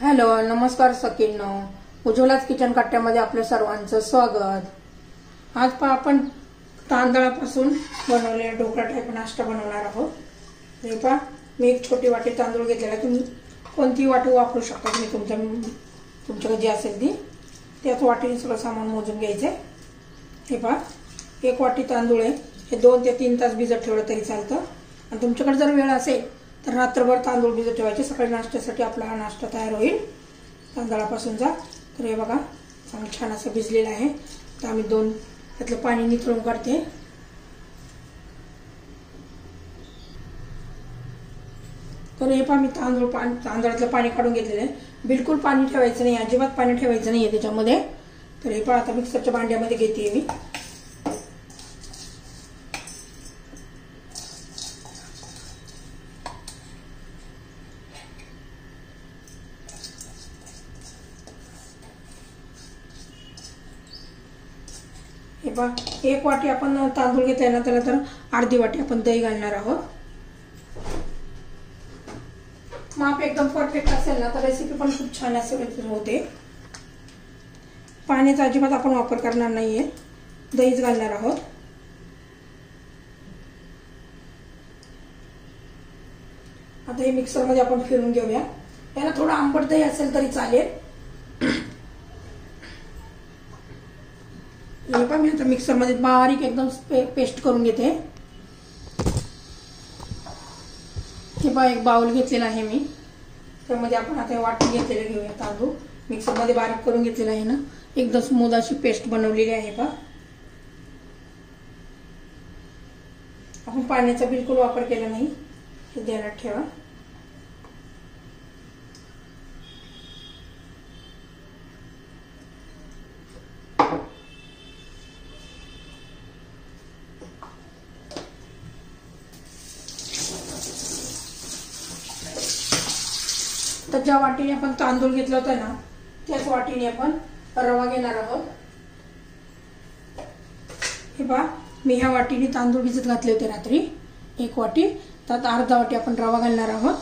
Hello, नमस्कार सखींनो. उज्ज्वलाच kitchen कट्ट्यामध्ये आपल्या सर्वांचं स्वागत. आज आपण तांदळापासून बनवलेला ढोकळा टाईप नाश्ता बनवणार आहोत. हे पहा, मी एक छोटी वाटी तांदूळ घेतलेला. तुम्ही कोणती वाटी वापरू शकता, तुम्ही तुमच्याकडे जी असेल ती त्याच वाटीने सगळं सामान मोजून घ्यायचं. हे पहा, एक वाटी तांदूळ आहे. हे 2 ते 3 तास भिजत ठेवलं तरी चालतं. आणि तुमच्याकडे जर वेळ असेल तर रात्रभर तांदूळ भिजत ठेवायचे. सकाळी नाश्त्यासाठी आपला हा नाश्ता तयार होईल तांदळापासूनचा. तर हे बघा, चांगलं छान असं भिजलेलं आहे. तर आम्ही त्यातलं पाणी निथळून काढते. तर हे पहा, मी तांदळातलं पाणी काढून घेतलेलं आहे. बिलकुल पाणी ठेवायचं नाही, अजिबात पाणी ठेवायचं नाही आहे त्याच्यामध्ये. तर हे पहा, आता मिक्सरच्या भांड्यामध्ये घेते मी. हे पहा, 1 वाटी आपण तांदूळ घेतलाय ना, त्याला तर अर्धी वाटी आपण दही घालणार आहोत. माप एकदम परफेक्ट असेल ना तर रेसिपी पण खूप छान होते. पाण्याचा अजिबात आपण वापर करणार नाहीये, दहीच घालणार आहोत. आता हे मिक्सरमध्ये आपण फिरून घेऊया. याला थोडं आंबट दही असेल तरी चालेल. हे पण मी आता मिक्सरमध्ये बारीक एकदम पेस्ट करून घेते. हे पहा, एक बाउल घेतलेला आहे मी. त्यामध्ये आपण आता वाटी घेतलेले घेऊया तांदूळ. मिक्सरमध्ये बारीक करून घेतलेला आहे ना, एकदम स्मूथ अशी पेस्ट बनवलेली आहे. पहा, आपण पाण्याचा बिलकुल वापर केला नाही, हे ध्यानात ठेवा. तर ज्या वाटीने आपण तांदूळ घेतला होता ना, त्याच वाटीने आपण रवा घेणार आहोत. हे पहा, मी ह्या वाटीने तांदूळ भिजत घातले होते रात्री 1 वाटी. त्यात अर्धा वाटी आपण रवा घालणार आहोत.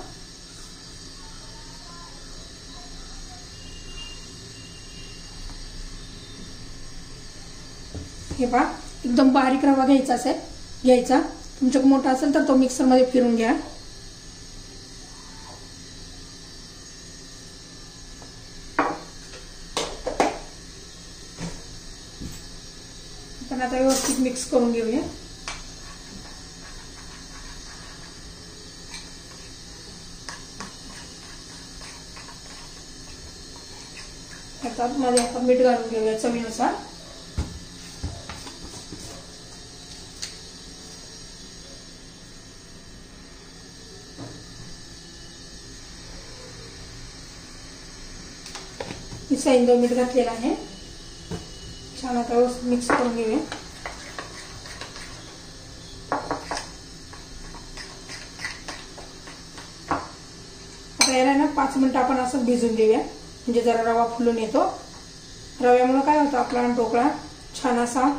हे पहा, एकदम बारीक रवा घ्यायचा. तुमच्याकडे मोठा असेल तर तो मिक्सरमध्ये फिरून घ्या. आता व्यवस्थित मिक्स करून घेऊया. आता मध्ये आपण मीठ घालून घेऊया चवीनुसार. मी सैंधव मीठ घातलेलं आहे. छान आता मिक्स करून घेऊया. आता याला ना 5 मिनिटं आपण असं भिजून देऊया, म्हणजे जरा रवा फुलून येतो. रव्यामुळे काय होतं, आपला ढोकळा छान असा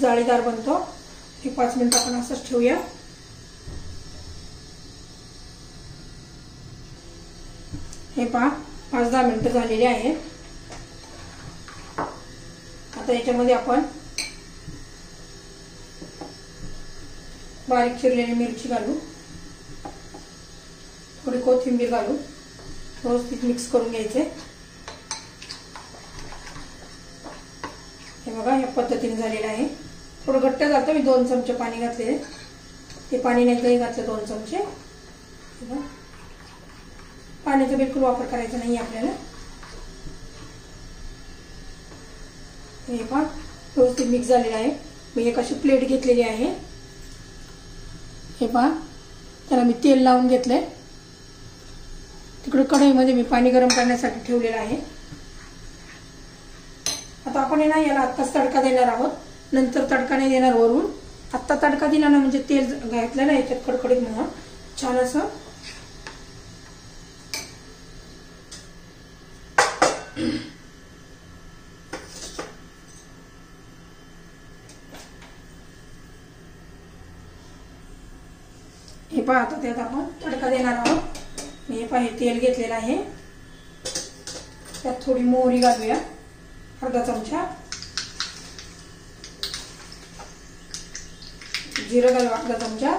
जाळीदार बनतो. हे 5 मिनिटं आपण असंच ठेवूया. हे पहा, 5-10 मिनिटं झालेली आहे. आता याच्यामध्ये आपण बारीक चिरलेली मिरची घालू, थोडी कोथिंबीर घालू, व्यवस्थित मिक्स करून घ्यायचे. हे बघा, या पद्धतीने झालेलं आहे. थोडं घट्ट झालं. मी 2 चमचे पाणी घातले. ते पाणी नाही दही घातलं 2 चमचे. पाण्याचा बिलकुल वापर करायचा नाही आपल्याला. हे पहा, व्यवस्थित मिक्स झालेलं आहे. मी एक अशी प्लेट घेतलेली आहे. हे पहा, त्याला मी तेल लावून घेतलंय. तिकडे कढईमध्ये मी पाणी गरम करण्यासाठी ठेवलेलं आहे. आता आपण ना याला आत्ताच तडका देणार आहोत, नंतर तडका नाही देणार वरून. आत्ता तडका दिला ना म्हणजे तेल घातलं ना याच्यात कडकडीत म्हणून छान असं हे पहा, आता त्यात आपण तडका देणार आहोत. हे पहा तेल घेतलेलं आहे, त्यात थोडी मोहरी घालूया, अर्धा चमचा जिरं घालू, अर्धा चमचा.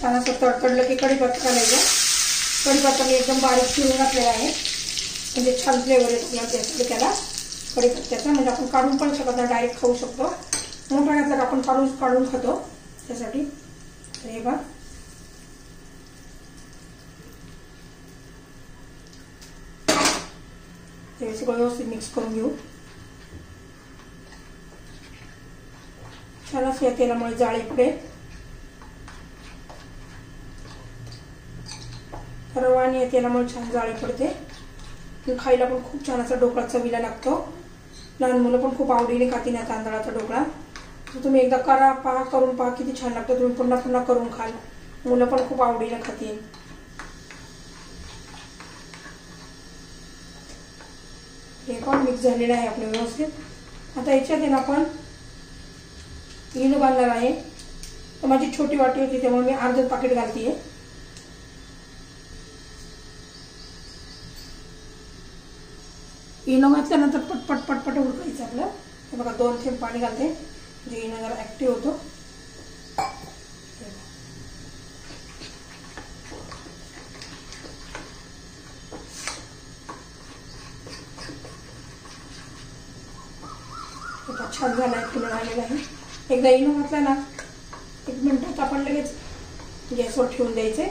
छान असं तडतडलं की कढीपत्ता घालायचा. कढीपत्ता मी एकदम बारीक चिरून घातलेला आहे, म्हणजे छान फ्लेवर येतो त्याला कढीपत्त्याचा. म्हणजे आपण काढून पण शकत नाही, डायरेक्ट खाऊ शकतो. मोठा घातला आपण काढून खातो त्यासाठी. तर हे बघ ते सगळं व्यवस्थित मिक्स करून घेऊ. छान असं या तेलामुळे जाळी पडेल. रवा आणि या तेलामुळे छान जाळी पडते. खायला पण खूप छान असा ढोकळा चवीला लागतो. लहान मुलं पण खूप आवडीने खातील या तांदळाचा ढोकळा. तुम्ही एकदा करून पहा किती छान लागतो. तुम्ही पुन्हा पुन्हा करून खाल, मुलं पण खूप आवडीने खातील. हे पण मिक्स झालेलं आहे आपलं व्यवस्थित. आता याच्यात आपण इनो घालणार आहे. तर माझी छोटी वाटी होती त्यामुळे मी अर्धं पाकिट घालतीये. इनो घातल्यानंतर पटपट पटपट उडकायचं आपलं. हे बघा 2 थेंब पाणी घालते, जे इनो जरा ऍक्टिव्ह होतो. छान झाला आहे, फुलून आलेला आहे. एकदा इनो घातला ना 1 मिनिटात आपण लगेच गॅसवर ठेवून द्यायचे.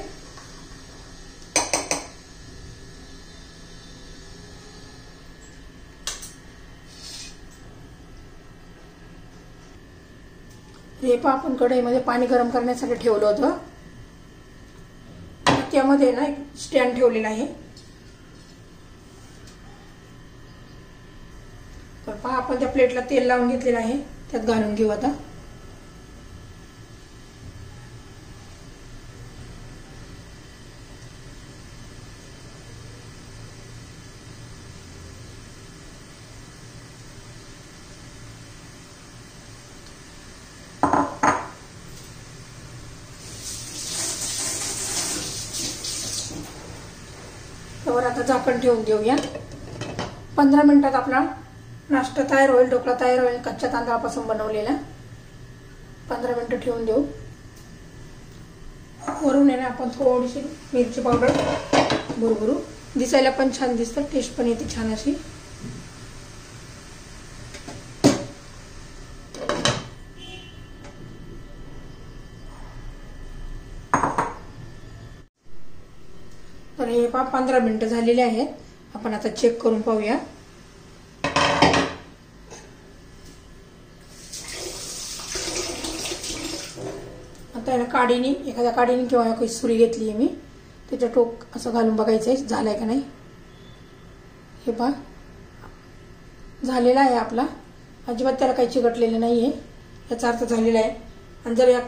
हे पहा आपण कढईमध्ये पाणी गरम करण्यासाठी ठेवलं होतं. त्यामध्ये ना एक स्टँड ठेवलेला आहे. तर पहा आपण त्या प्लेटला तेल लावून घेतलेलं आहे, त्यात घालून घेऊ आता. तर आता झाकण ठेवून देऊया. 15 मिनिटात आपला नाश्ता तयार होईल, ढोकळा तयार होईल. कच्च्या तांदळापासून बनवलेला. 15 मिनिटं ठेवून देऊ. वरून आहे ना आपण थोडीशी मिरची पावडर भुरभुरू, दिसायला पण छान दिसतं, टेस्ट पण येते छान अशी. तर हे 15 मिनिटं झालेले आहेत. आपण आता चेक करून पाहूया. आता याला काडीने, एखाद्या काडीने किंवा काही सुरी घेतली आहे मी, त्याच्या टोक असं घालून बघायचंय झालाय का नाही. हे पहा झालेला आहे आपला, अजिबात त्याला काही चिकटलेलं नाहीये, याचा अर्थ झालेला आहे. आणि जर या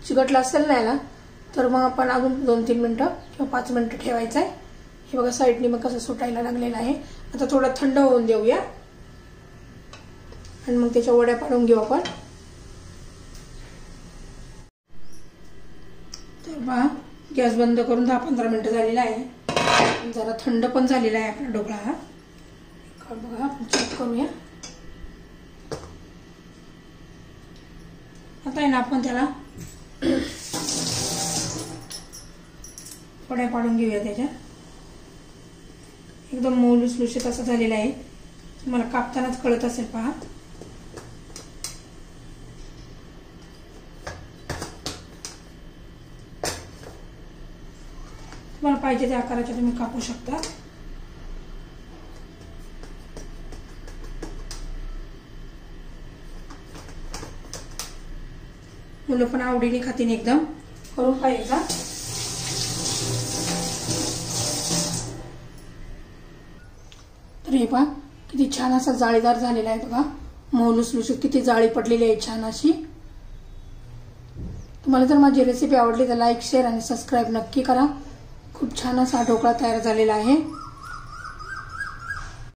चिकटला असेल ना याला, तर मग आपण अजून 2-3 मिनिटं किंवा 5 मिनिटं ठेवायचं आहे. हे बघा साईडने मग कसं सुटायला लागलेलं आहे. आता थोडं थंड होऊन देऊया आणि मग त्याच्या वड्या पाडून घेऊ आपण. तर पहा गॅस बंद करून 10-15 मिनिटं झालेला आहे. जरा थंड पण झालेला आहे आपला ढोकळा हा. बघा आपण चेक करूया. आता आहे ना आपण त्याला वड्या पाडून घेऊया त्याच्या. एकदम मऊ लुसलुशीत असं झालेला आहे, मला कापतानाच कळत असेल पहा. तुम्हाला पाहिजे त्या आकाराच्या तुम्ही कापू शकता. मुलं पण आवडीने खातील. एकदम करून पाहिजे. तर हे पहा किती छान असा जाळीदार झालेला आहे बघा, मऊ लुसलुशीत किती जाळी पडलेली आहे छान अशी. तुम्हाला जर माझी रेसिपी आवडली तर लाईक, शेअर आणि सबस्क्राईब नक्की करा. खूप छान असा ढोकळा तयार झालेला आहे.